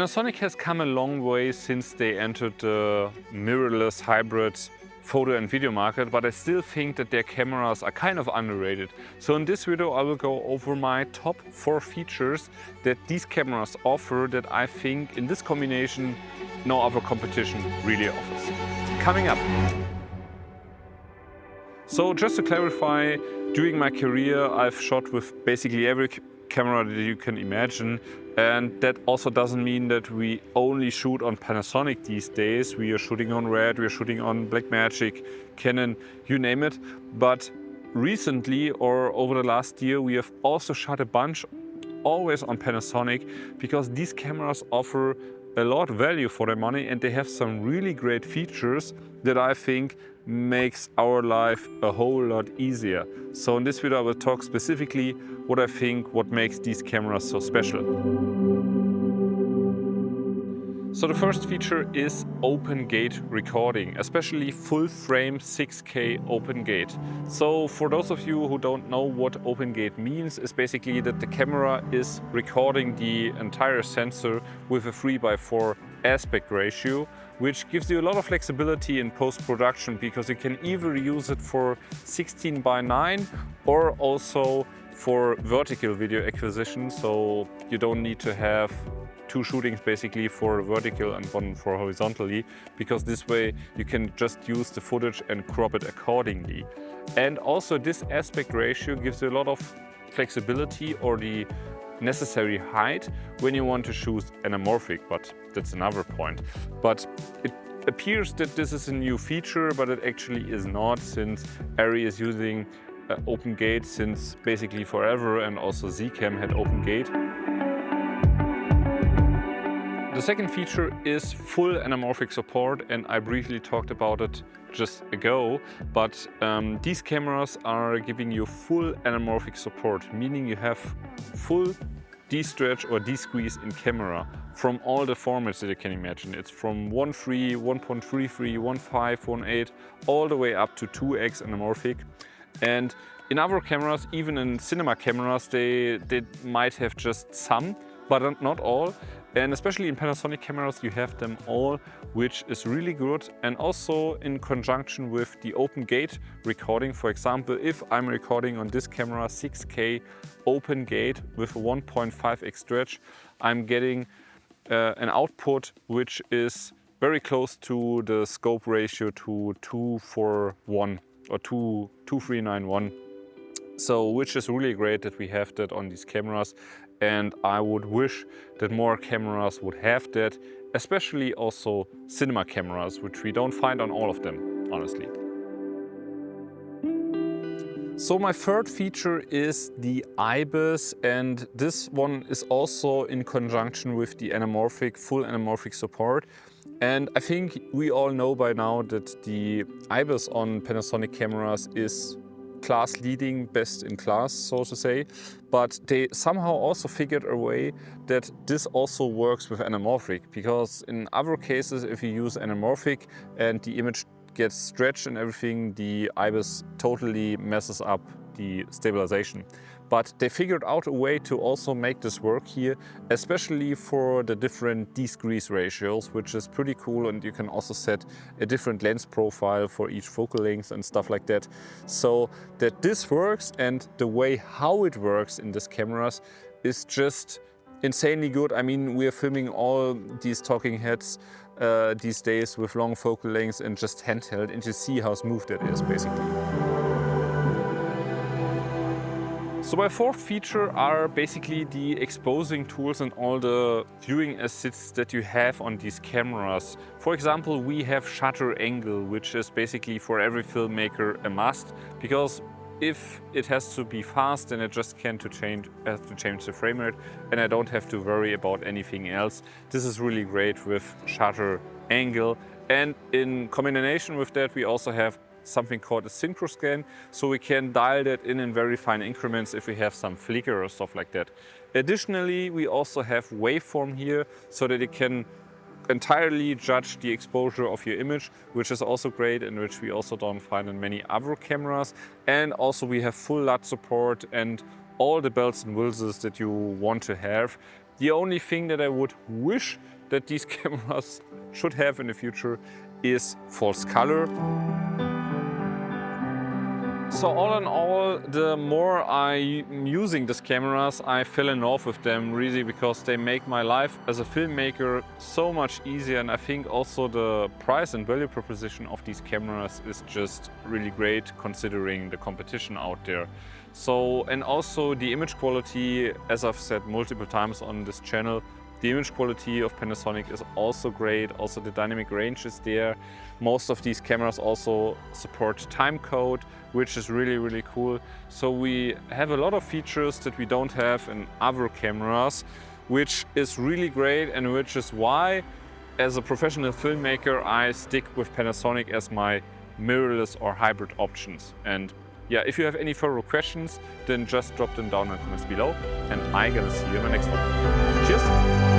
Panasonic has come a long way since they entered the mirrorless hybrid photo and video market, but I still think that their cameras are kind of underrated. So in this video I will go over my top 4 features that these cameras offer that I think in this combination no other competition really offers. Coming up. So just to clarify, during my career I've shot with basically every camera that you can imagine, and that also doesn't mean that we only shoot on Panasonic these days. We are shooting on Red, we are shooting on Blackmagic, Canon, you name it. But recently, or over the last year, we have also shot a bunch always on Panasonic, because these cameras offer a lot of value for their money and they have some really great features that I think makes our life a whole lot easier. So in this video I will talk specifically what I think what makes these cameras so special. So the first feature is open gate recording, especially full frame 6K open gate. So for those of you who don't know what open gate means, is basically that the camera is recording the entire sensor with a 3:4 aspect ratio, which gives you a lot of flexibility in post-production, because you can either use it for 16:9 or also for vertical video acquisition. So you don't need to have 2 shootings basically for vertical and 1 for horizontally, because this way you can just use the footage and crop it accordingly. And also this aspect ratio gives you a lot of flexibility or the necessary height when you want to shoot anamorphic, but that's another point. But it appears that this is a new feature, but it actually is not, since Arri is using open gate since basically forever, and also Zcam had open gate. The second feature is full anamorphic support, and I briefly talked about it just ago, but these cameras are giving you full anamorphic support, meaning you have full de-stretch or de-squeeze in camera from all the formats that you can imagine. It's from 1.3, 1.33, 1.5, 1.8, all the way up to 2x anamorphic. And in other cameras, even in cinema cameras, they might have just some, but not all. And especially in Panasonic cameras, you have them all, which is really good. And also in conjunction with the open gate recording. For example, if I'm recording on this camera 6K open gate with a 1.5x stretch, I'm getting an output which is very close to the scope ratio to 2:1 or 2:391. So, which is really great that we have that on these cameras. And I would wish that more cameras would have that, especially also cinema cameras, which we don't find on all of them, honestly. So my third feature is the IBIS, and this one is also in conjunction with the anamorphic, full anamorphic support. And I think we all know by now that the IBIS on Panasonic cameras is class leading, best in class, so to say, but they somehow also figured a way that this also works with anamorphic, because in other cases, if you use anamorphic and the image gets stretched and everything, the IBIS totally messes up the stabilization. But they figured out a way to also make this work here, especially for the different de-squeeze ratios, which is pretty cool. And you can also set a different lens profile for each focal length and stuff like that. So that this works, and the way how it works in these cameras is just insanely good. I mean, we are filming all these talking heads these days with long focal lengths and just handheld, and you see how smooth that is basically. So my fourth feature are basically the exposing tools and all the viewing assists that you have on these cameras. For example, we have shutter angle, which is basically for every filmmaker a must, because if it has to be fast, then it just have to change the frame rate, and I don't have to worry about anything else. This is really great with shutter angle. And in combination with that, we also have something called a synchro scan, so we can dial that in very fine increments if we have some flicker or stuff like that. Additionally, we also have waveform here, so that it can entirely judge the exposure of your image, which is also great and which we also don't find in many other cameras. And also we have full LUT support and all the bells and whistles that you want to have. The only thing that I would wish that these cameras should have in the future is false color. So all in all, the more I'm using these cameras, I fell in love with them really, because they make my life as a filmmaker so much easier. And I think also the price and value proposition of these cameras is just really great considering the competition out there. So, and also the image quality, as I've said multiple times on this channel, the image quality of Panasonic is also great. Also the dynamic range is there. Most of these cameras also support time code, which is really, really cool. So we have a lot of features that we don't have in other cameras, which is really great, and which is why, as a professional filmmaker, I stick with Panasonic as my mirrorless or hybrid options. And yeah, if you have any further questions, then just drop them down in the comments below, and I'm gonna see you in the next one. Cheers!